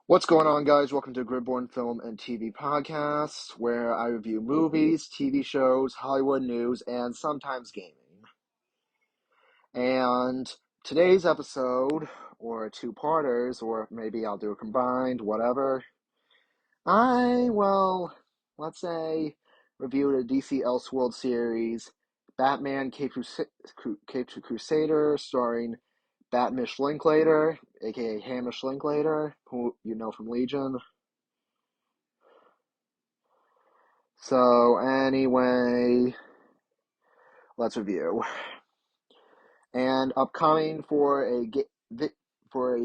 What's going on, guys? Welcome to Gridborn Film and TV Podcast, where I review movies, TV shows, Hollywood news, and sometimes gaming. And today's episode, or two-parters, or maybe I'll do a combined, whatever. Let's say, reviewed a DC Elseworld series, Batman Caped Crusader, starring batmish Linklater, aka Hamish Linklater, who you know from Legion. So anyway, let's review. And upcoming for a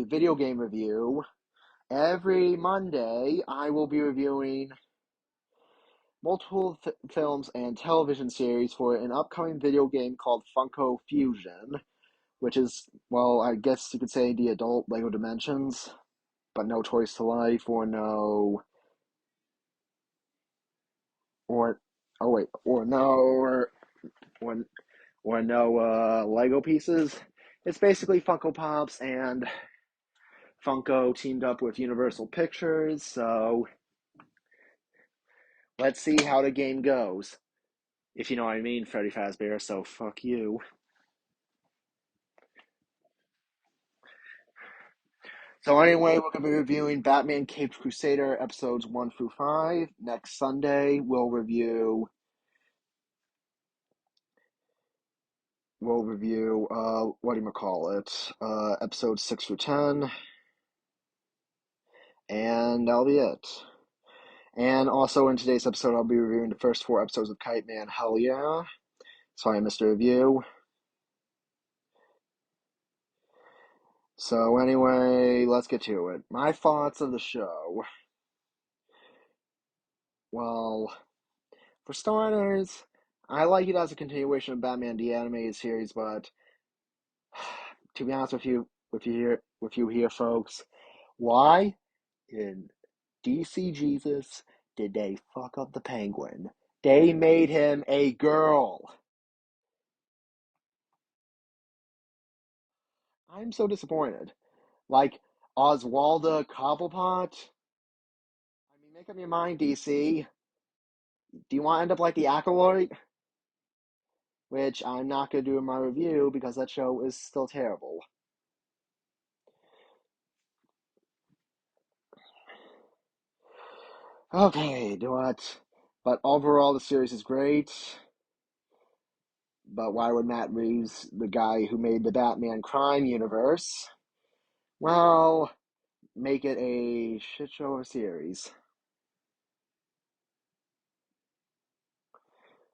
video game review, every Monday I will be reviewing multiple films and television series for an upcoming video game called Funko Fusion, which is, well, I guess you could say the adult Lego Dimensions, but no Toys to Life or no or oh wait or no or no Lego pieces. It's basically Funko Pops, and Funko teamed up with Universal Pictures, so let's see how the game goes. If you know what I mean, Freddy Fazbear, so fuck you. So anyway, we're going to be reviewing Batman Caped Crusader episodes 1 through 5. Next Sunday, we'll review episodes 6 through 10, and that'll be it. And also in today's episode, I'll be reviewing the first 4 episodes of Kite Man. Hell yeah. Sorry I missed a review. So anyway, let's get to it. My thoughts of the show. Well, for starters, I like it as a continuation of Batman the Animated Series, but to be honest with you here, folks, why in DC Jesus did they fuck up the Penguin? They made him a girl. I'm so disappointed. Like Oswalda Cobblepot. I mean, make up your mind, DC. Do you want to end up like the Acolyte? Which I'm not going to do in my review because that show is still terrible. Okay, do what? But overall, the series is great. But why would Matt Reeves, the guy who made the Batman crime universe, well, make it a shit show of a series?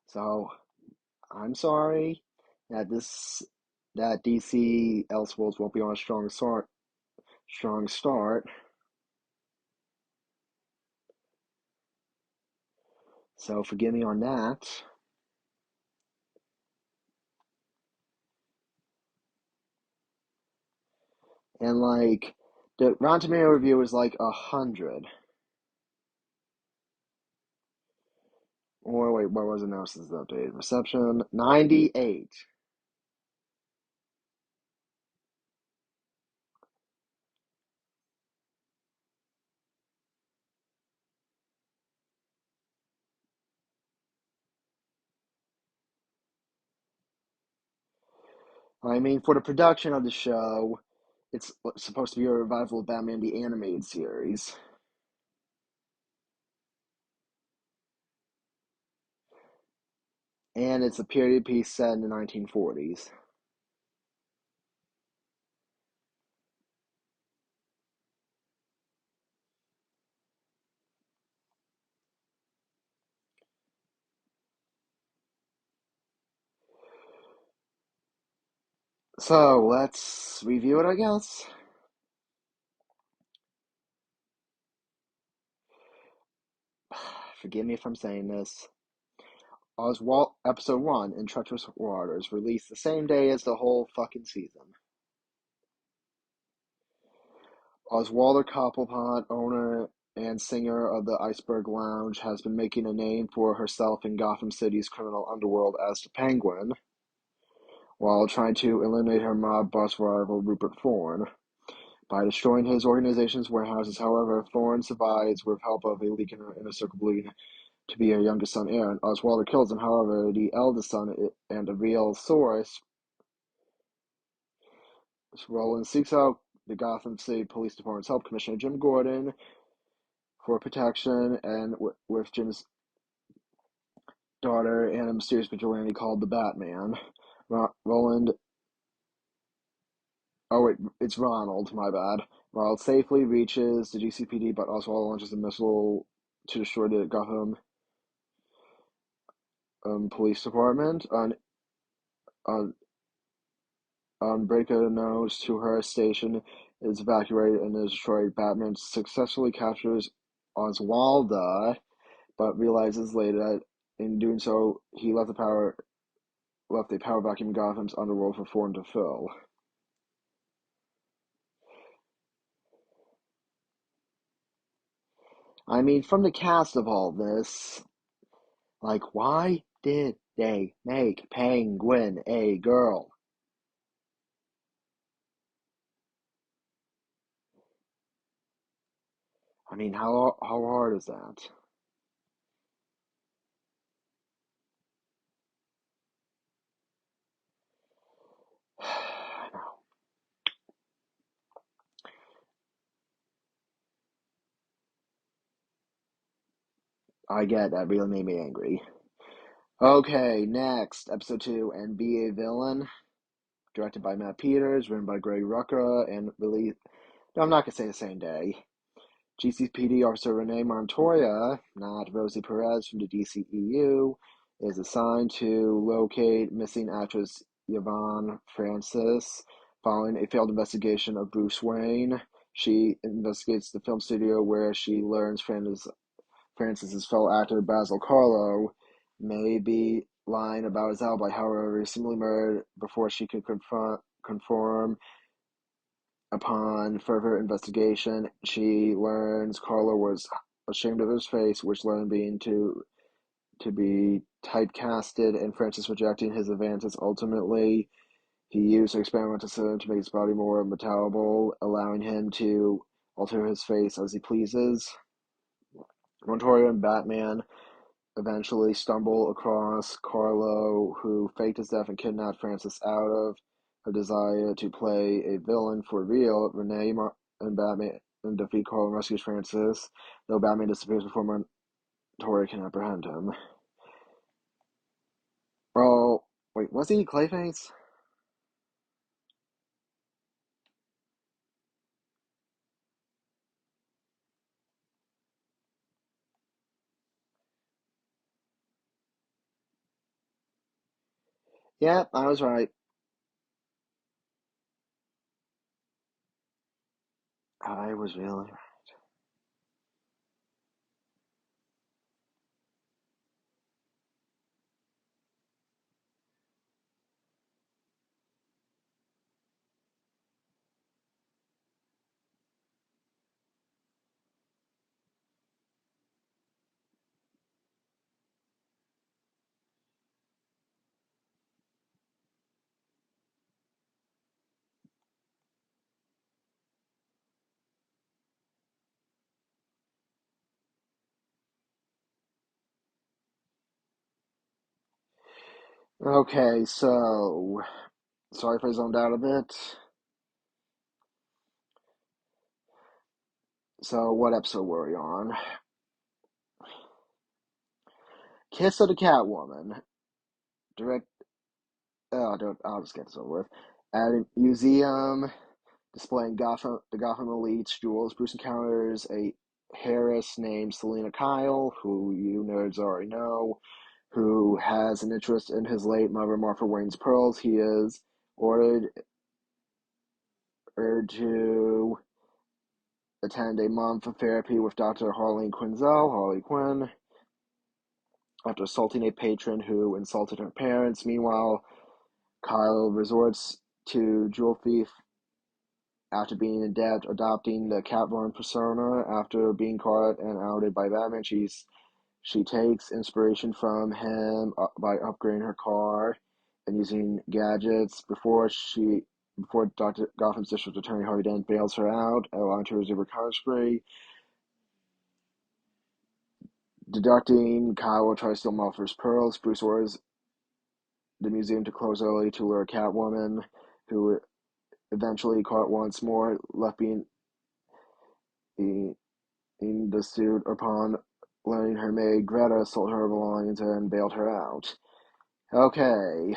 So, I'm sorry that DC Elseworlds won't be on a strong start. So forgive me on that. And like the Rotten Tomato review is like 100. Or wait, what was it now since the update? Reception 98. I mean, for the production of the show, it's supposed to be a revival of Batman the Animated Series. And it's a period piece set in the 1940s. So let's review it, I guess. Forgive me if I'm saying this. Oswald episode 1 in Treacherous Waters released the same day as the whole fucking season. Oswalder Cobblepot, owner and singer of the Iceberg Lounge, has been making a name for herself in Gotham City's criminal underworld as the Penguin, while trying to eliminate her mob boss rival Rupert Thorne. By destroying his organization's warehouses, however, Thorne survives with help of a leak in her inner circle, believing to be her youngest son, Aaron. Oswaldo kills him, however, the eldest son and a real source, Roland seeks out the Gotham City Police Department's help, Commissioner Jim Gordon, for protection, and with Jim's daughter and a mysterious vigilante called the Batman. Roland. Oh, wait, it's Ronald, my bad. Ronald safely reaches the GCPD, but Oswald launches a missile to destroy the Gotham Police Department. On, Unbeknownst to her, station is evacuated and is destroyed. Batman successfully captures Oswalda, but realizes later that in doing so, he left a power vacuum in Gotham's underworld for Thorne to fill. I mean, from the cast of all this, like, why did they make Penguin a girl? I mean, how hard is that? I know. I get that. Really made me angry. Okay, next episode 2, and Be a Villain, directed by Matt Peters, written by Greg Rucka, and released. No, I'm not gonna say the same day. GCPD Officer Renee Montoya, not Rosie Perez from the DCEU, is assigned to locate missing actress Yvonne Francis. Following a failed investigation of Bruce Wayne, she investigates the film studio where she learns Francis's fellow actor Basil Carlo may be lying about his alibi. However, he seemingly murdered before she could conform. Upon further investigation, she learns Carlo was ashamed of his face, which led him being to be typecasted, and Francis rejecting his advances. Ultimately, he used experimental serum to make his body more metabolable, allowing him to alter his face as he pleases. Montoya and Batman eventually stumble across Carlo, who faked his death and kidnapped Francis out of her desire to play a villain for real. Renee and Batman defeat Carlo and rescues Francis, though Batman disappears before Montoya can apprehend him. Oh, wait, was he Clayface? Yeah, I was right. I was really right. Okay, so sorry if I zoned out a bit. So what episode were we on? Kiss of the Catwoman. Direct. Oh, don't. I'll just get this over with. At a museum displaying the Gotham Elite's jewels, Bruce encounters a heiress named Selena Kyle, who you nerds already know, who has an interest in his late mother Martha Wayne's pearls. He is ordered to attend a month of therapy with Dr. Harleen Quinzel, Harley Quinn, after assaulting a patron who insulted her parents. Meanwhile, Kyle resorts to jewel thief after being in debt, adopting the Catwoman persona after being caught and outed by Batman. She takes inspiration from him by upgrading her car and using gadgets. Before she before Dr. Gotham's district attorney Harvey Dent bails her out, allowing her to resume her college degree. Deducting, Kyle will try to steal Malfoy's pearls. Bruce orders the museum to close early to lure Catwoman, who eventually caught once more, left being in the suit upon learning her maid Greta sold her belongings and bailed her out. Okay.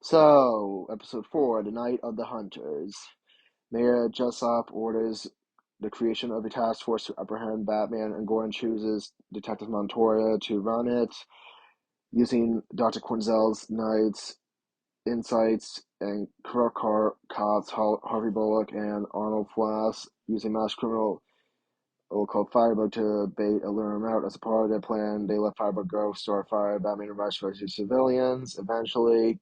So, episode 4, The Night of the Hunters. Mayor Jessup orders the creation of a task force to apprehend Batman, and Gordon chooses Detective Montoya to run it, using Dr. Quinzel's Knight's insights and corrupt cops Harvey Bullock and Arnold Flass, using mass criminal called Firebug to bait and lure him out. As a part of their plan, they let Firebug go, start fire, Batman and rescue civilians. Eventually,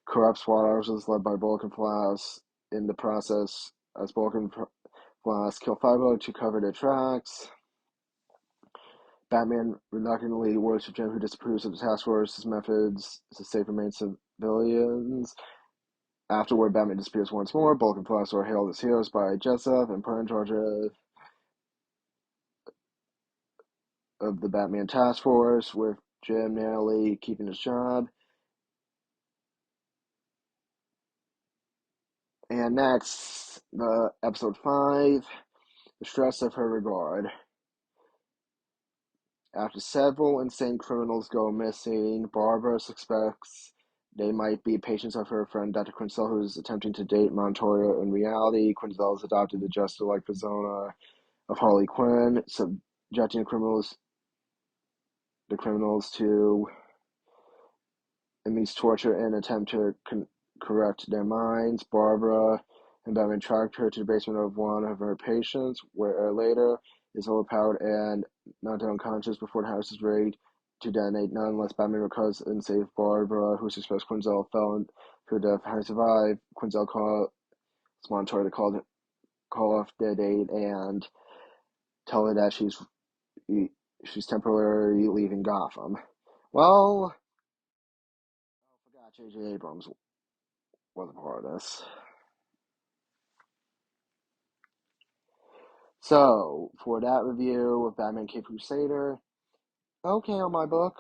corrupt SWAT officers led by Bullock and Flass in the process, as Bullock and Flass kill Firebug to cover their tracks. Batman reluctantly works with Jim, who disapproves of the task force's methods to save remain civilians. Afterward, Batman disappears once more. Bullock and Flass are hailed as heroes by Jessup and put in charge of the Batman task force, with Jim narrowly keeping his job. And next, the episode 5, The Stress of Her Regard. After several insane criminals go missing, Barbara suspects they might be patients of her friend Dr. Quinzel, who is attempting to date Montoya. In reality, Quinzel has adopted the jester-like persona of Harley Quinn, subjecting the criminals to immense torture in an attempt to correct their minds. Barbara and Batman tracked her to the basement of one of her patients, where later is overpowered and knocked unconscious before the house is ready to detonate. Nonetheless, Batman recovers and saves Barbara, who suspects Quinzel fell into her death. Having survived, Quinzel calls Montoya to call off their date and tell her that she's temporarily leaving Gotham. Well, I forgot J.J. Abrams was a part of this. So, for that review of Batman Cape Crusader, okay on my book.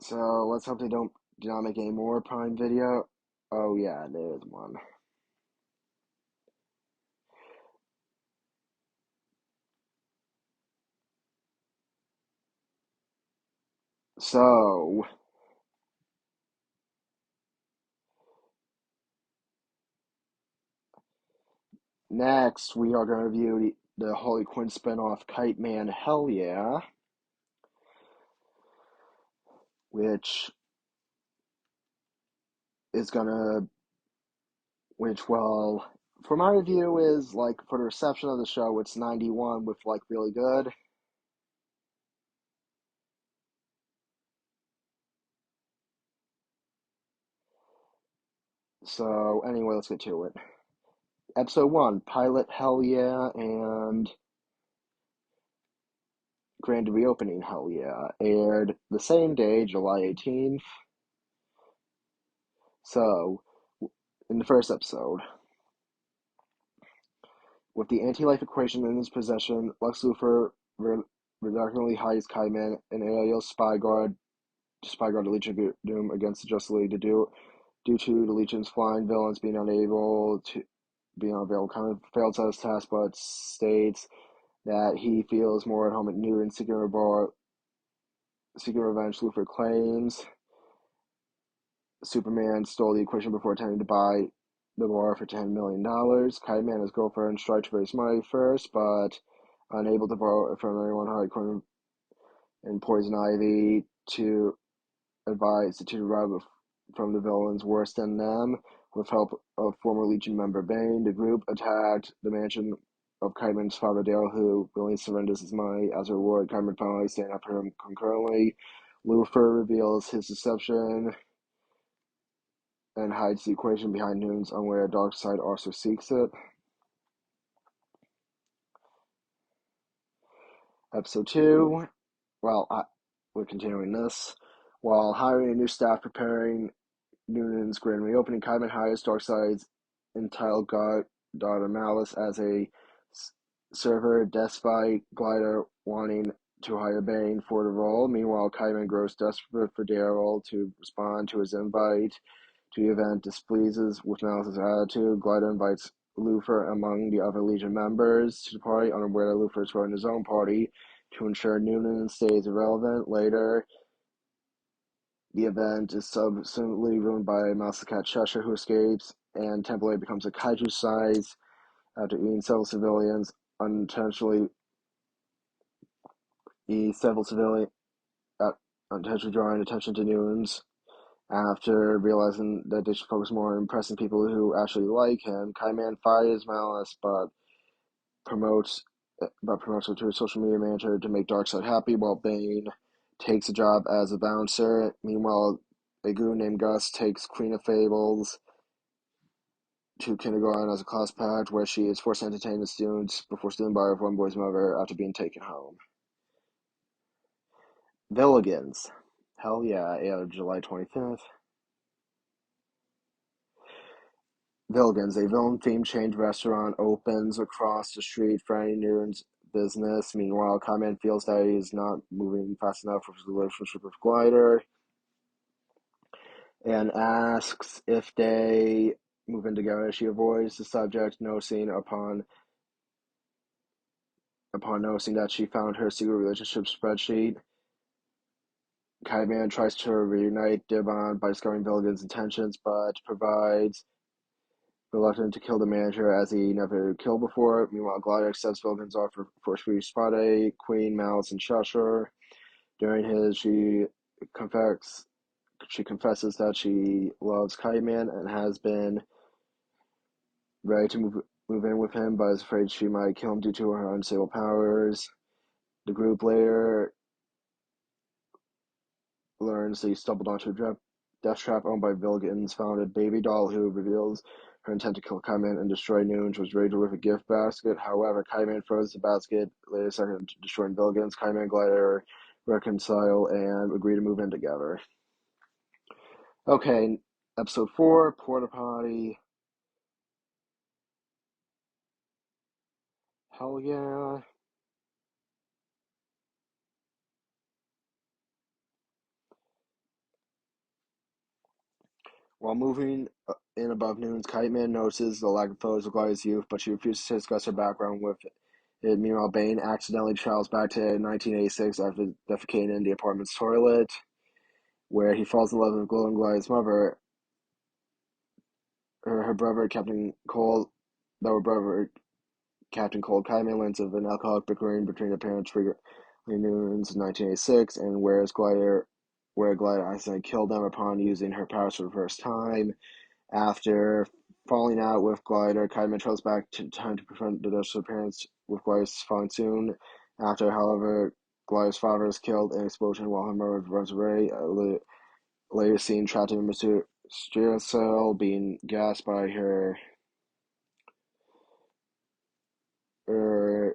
So, let's hope they do not make any more Prime Video. Oh yeah, there's one. So, next we are going to review the Harley Quinn spinoff Kite Man Hell Yeah, which is gonna, well, for my review is, like, for the reception of the show, it's 91 with, like, really good. So, anyway, let's get to it. Episode 1, Pilot Hell Yeah and Grand Reopening Hell Yeah, aired the same day, July 18th. So, in the first episode, with the anti-life equation in his possession, Lex Luthor reluctantly hires Kite Man, an aerial spy guard, to spy-guard the Legion of Doom against the Justice League due to the Legion's flying villains being unavailable, kind of fails at his task, but states that he feels more at home at Newton, seeking revenge. Luthor claims Superman stole the equation before attempting to buy the bar for $10 million. Kite Man and his girlfriend strike to raise money first, but unable to borrow it from anyone, Harley Quinn and Poison Ivy to advise to rob from the villains worse than them. With help of former Legion member Bane, the group attacked the mansion of Kite Man's father Dale, who willingly surrenders his money. As a reward, Kite Man finally stand up for him concurrently. Luthor reveals his deception and hides the equation behind Noon's unaware dark side also seeks it. Episode 2. We're continuing this. While hiring a new staff preparing Noonan's grand reopening, Kaiman hires Darkseid's entitled daughter Malice as a server, despite Glider wanting to hire Bane for the role. Meanwhile, Kaiman grows desperate for Daryl to respond to his invite to the event. Displeased with Malice's attitude, Glider invites Luthor among the other Legion members to the party, unaware that Luthor is throwing his own party to ensure Noonan stays irrelevant. Later, the event is subsequently ruined by Mouse the Cat Cheshire, who escapes, and temporarily becomes a kaiju size after eating several civilians. Unintentionally, unintentionally drawing attention to Noon's. After realizing that they should focus more on impressing people who actually like him, Kaiman fires Malice, but promotes her to a social media manager to make Darkseid happy, while Bane takes a job as a bouncer. Meanwhile, a goon named Gus takes Queen of Fables to kindergarten as a class pact, where she is forced to entertain the students before stealing by one boy's mother after being taken home. Villigans. Hell yeah, aired July 25th. Villigans, a villain-themed chain restaurant, opens across the street for any Noon's business. Meanwhile, Kaiman feels that he is not moving fast enough with his relationship with Glider and asks if they move in together. She avoids the subject, noticing upon noticing that she found her secret relationship spreadsheet. Kaiman tries to reunite their bond by discovering Villigan's intentions, but provides reluctant to kill the manager as he never killed before. Meanwhile, Glider accepts Villigan's offer for free Spade, Queen, Malice, and Cheshire. During his, she confesses that she loves Kaiman and has been ready to move in with him, but is afraid she might kill him due to her unstable powers. The group later learns that he stumbled onto a death trap owned by Villigan's founded baby doll, who reveals her intent to kill Kaiman and destroy Noon, which was raided with a gift basket. However, Kaiman throws the basket, later second destroying Villigan's. Kaiman and Glider reconcile and agree to move in together. Okay, episode 4, Porta Potty. Hell yeah. While moving in above Noon's, Kite Man notices the lack of photos of Glider's youth, but she refuses to discuss her background with it. Meanwhile, Bane accidentally travels back to 1986 after defecating in the apartment's toilet, where he falls in love with Glowing Glider's mother. Her brother, Captain Cold, Captain Cold. Kite Man learns of an alcoholic bickering between their parents frequently Noon's in 1986, and where Glider accidentally killed them upon using her powers for the first time. After falling out with Glider, Kite travels back to time to prevent the deaths of her parents, with Glider's falling soon. After, however, Glider's father is killed in an explosion while her mother runs away. Later seen trapped in a mysterious cell, being gassed by her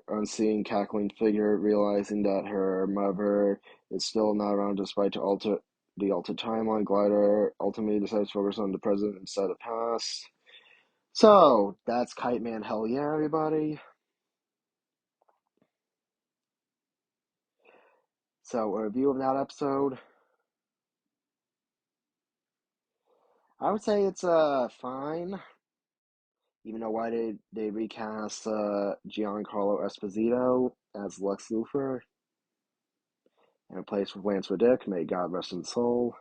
unseen cackling figure, realizing that her mother is still not around despite the altered timeline. Glider ultimately decides to focus on the present instead of past. So, that's Kite Man. Hell yeah, everybody. So, a review of that episode. I would say it's fine. Even though why they recast Giancarlo Esposito as Lex Luthor and replaced with Lance Reddick. May God rest his soul.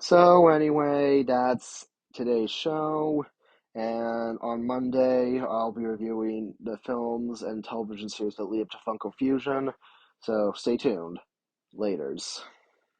So, anyway, that's today's show. And on Monday, I'll be reviewing the films and television series that lead up to Funko Fusion. So, stay tuned. Laters.